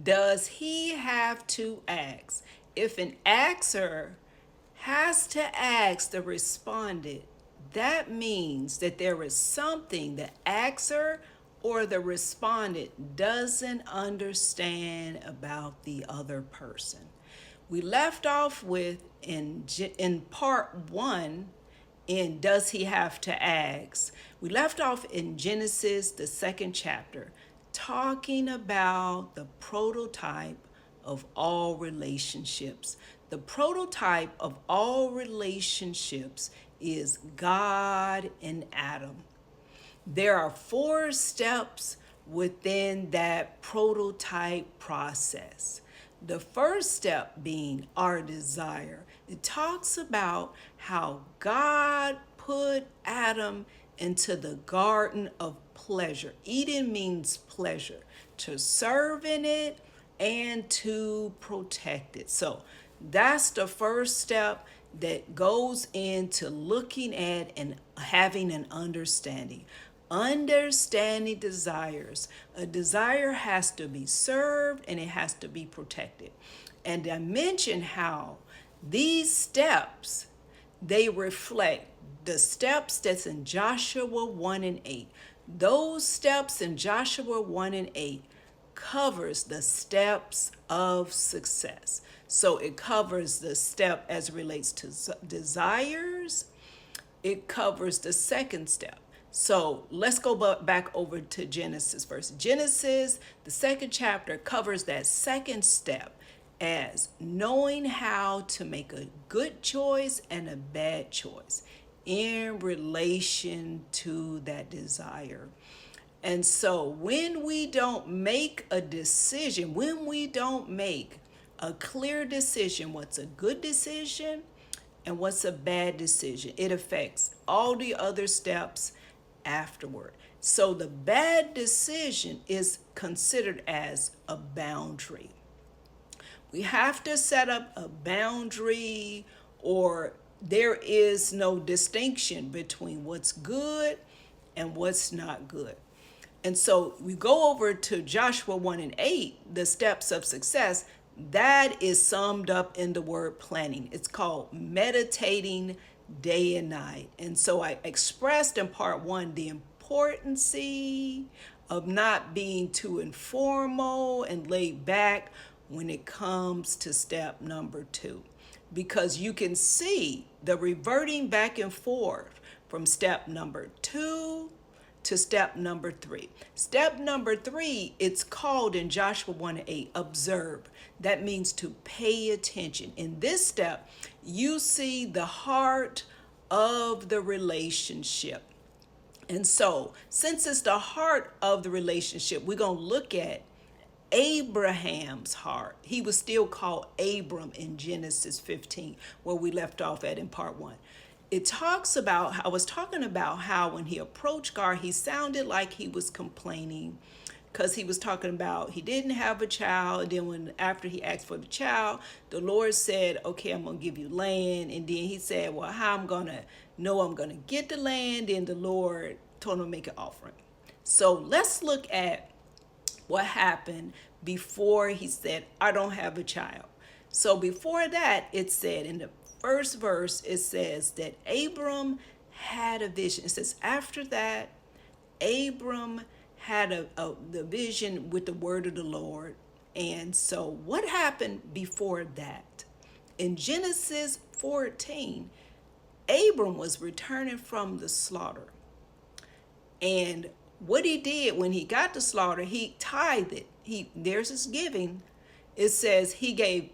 Does he have to ask? If an axer has to ask the respondent, that means that there is something the axer or the respondent doesn't understand about the other person. We left off with in part one, in Does He Have to Ask? We left off in Genesis, the second chapter, talking about the prototype of all relationships. The prototype of all relationships is God and Adam. There are 4 steps within that prototype process. The first step being our desire. It talks about how God put Adam into the garden of pleasure. Eden means pleasure, to serve in it and to protect it. So that's the first step that goes into looking at and having an understanding. Understanding desires. A desire has to be served and it has to be protected. And I mentioned how these steps, they reflect the steps that's in Joshua 1 and 8. Those steps in Joshua 1 and 8 covers the steps of success. So it covers the step as it relates to desires. It covers the second step. So let's go back over to Genesis first. Genesis, the second chapter, covers that second step as knowing how to make a good choice and a bad choice in relation to that desire. And so when we don't make a decision, when we don't make a clear decision, what's a good decision and what's a bad decision, it affects all the other steps afterward. So the bad decision is considered as a boundary. We have to set up a boundary, or there is no distinction between what's good and what's not good. And so we go over to Joshua 1 and 8, the steps of success. That is summed up in the word planning. It's called meditating day and night. And so I expressed in part 1 the importance of not being too informal and laid back when it comes to step number 2, because you can see the reverting back and forth from step number 2 to step number 3. Step number 3, it's called in Joshua 1 and 8, observe. That means to pay attention. In this step, you see the heart of the relationship. And so, since it's the heart of the relationship, we're going to look at Abraham's heart. He was still called Abram in Genesis 15, where we left off at in part 1. It talks about, I was talking about how when he approached God, he sounded like he was complaining, because he was talking about he didn't have a child. And then after he asked for the child, the Lord said, okay, I'm going to give you land. And then he said, well, how I'm going to know I'm going to get the land? And the Lord told him to make an offering. So let's look at what happened before he said, I don't have a child. So before that, it said in the first verse, it says that Abram had a vision. It says, after that, Abram had the vision with the word of the Lord. And so what happened before that? In Genesis 14, Abram was returning from the slaughter. And what he did when he got the slaughter, he tithed it. There's his giving. It says he gave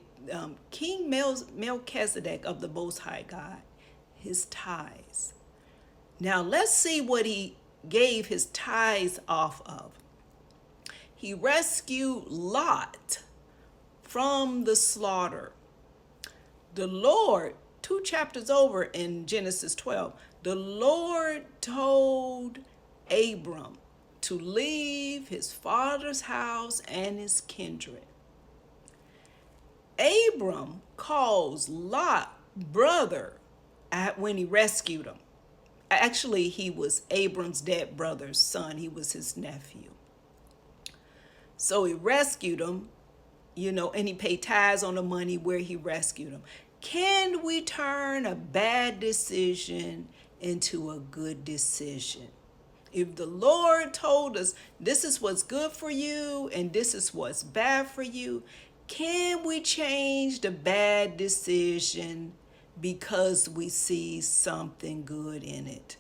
King Melchizedek of the Most High God his tithes. Now let's see what he gave his tithes off of. He rescued Lot from the slaughter. The Lord, 2 chapters over in Genesis 12, the Lord told Abram to leave his father's house and his kindred. Abram calls Lot brother when he rescued him. Actually, he was Abram's dead brother's son. He was his nephew. So he rescued him. and he paid tithes on the money where he rescued them. Can we turn a bad decision into a good decision? If the Lord told us this is what's good for you and this is what's bad for you, can we change the bad decision because we see something good in it?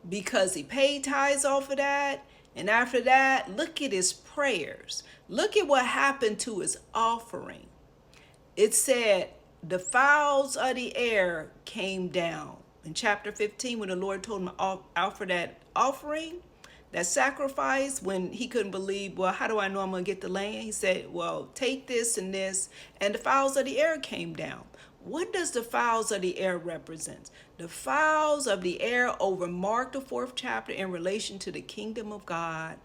Because he paid tithes off of that. And after that, look at his prayers. Look at what happened to his offering. It said the fowls of the air came down. In chapter 15, when the Lord told him to offer that offering, that sacrifice, when he couldn't believe, well, how do I know I'm going to get the land? He said, well, take this and this. And the fowls of the air came down. What does the fowls of the air represent? The fowls of the air over Mark, the 4th chapter, in relation to the kingdom of God,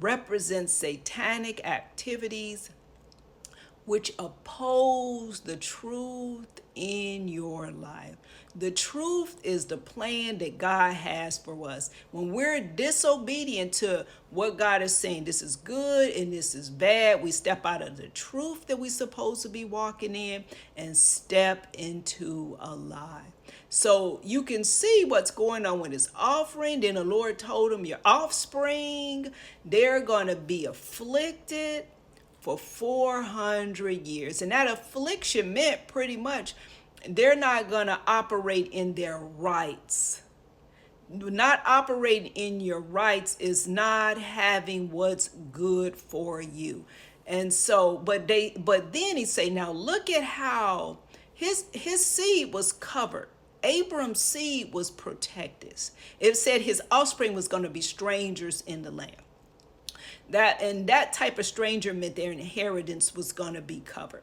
represents satanic activities which oppose the truth in your life. The truth is the plan that God has for us. When we're disobedient to what God is saying, this is good and this is bad, we step out of the truth that we're supposed to be walking in and step into a lie. So you can see what's going on with his offering. Then the Lord told him, your offspring, they're going to be afflicted for 400 years. And that affliction meant pretty much they're not going to operate in their rights. Not operating in your rights is not having what's good for you. And so, but then he say, now look at how his seed was covered. Abram's seed was protected. It said his offspring was going to be strangers in the land. That type of stranger meant their inheritance was going to be covered.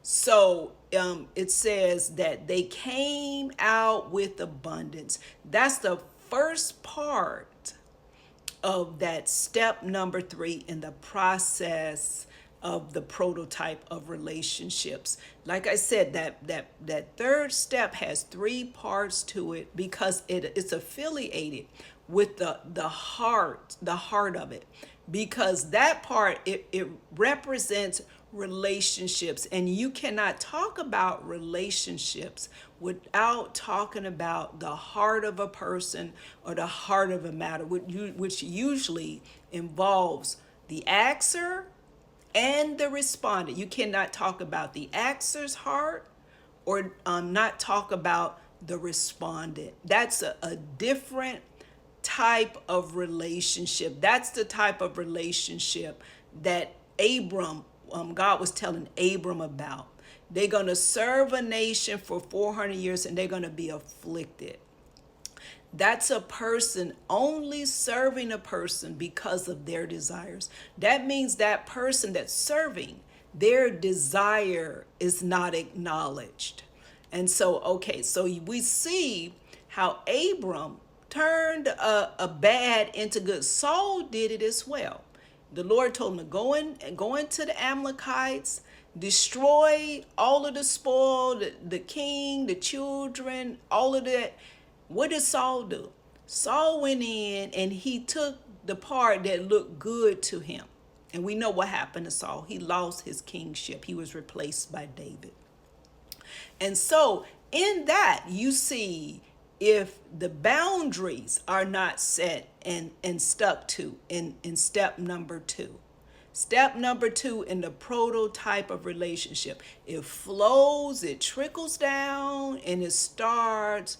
So it says that they came out with abundance. That's the first part of that step number 3 in the process of the prototype of relationships. Like I said, that third step has 3 parts to it because it's affiliated with the heart of it. Because that part, it represents relationships, and you cannot talk about relationships without talking about the heart of a person or the heart of a matter, which usually involves the axer and the respondent. You cannot talk about the axer's heart or not talk about the respondent. That's a different type of relationship. That's the type of relationship that God was telling Abram about. They're going to serve a nation for 400 years and they're going to be afflicted. That's a person only serving a person because of their desires. That means that person that's serving, their desire is not acknowledged. And so we see how Abram turned a bad into good. Saul did it as well. The Lord told him to go into the Amalekites, destroy all of the spoil, the king, the children, all of that. What did Saul do? Saul went in and he took the part that looked good to him. And we know what happened to Saul. He lost his kingship. He was replaced by David. And so in that, you see, if the boundaries are not set and stuck to in step number 2. Step number 2 in the prototype of relationship. It flows, it trickles down, and it starts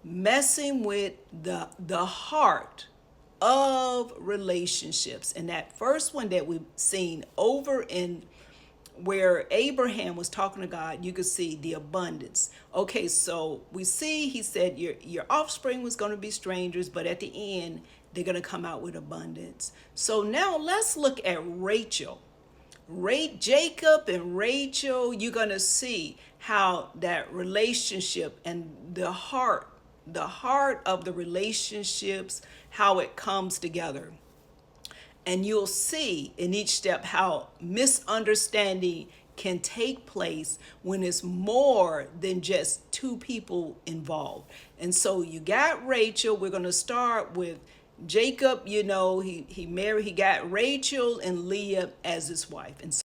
messing with the heart of relationships. And that first one that we've seen over in where Abraham was talking to God, you could see the abundance. Okay, so we see he said your offspring was going to be strangers, but at the end, they're going to come out with abundance. So now let's look at Rachel. Jacob and Rachel, you're going to see how that relationship and the heart of the relationships, how it comes together. And you'll see in each step how misunderstanding can take place when it's more than just 2 people involved. And so you got Rachel. We're going to start with Jacob. He got Rachel and Leah as his wife. And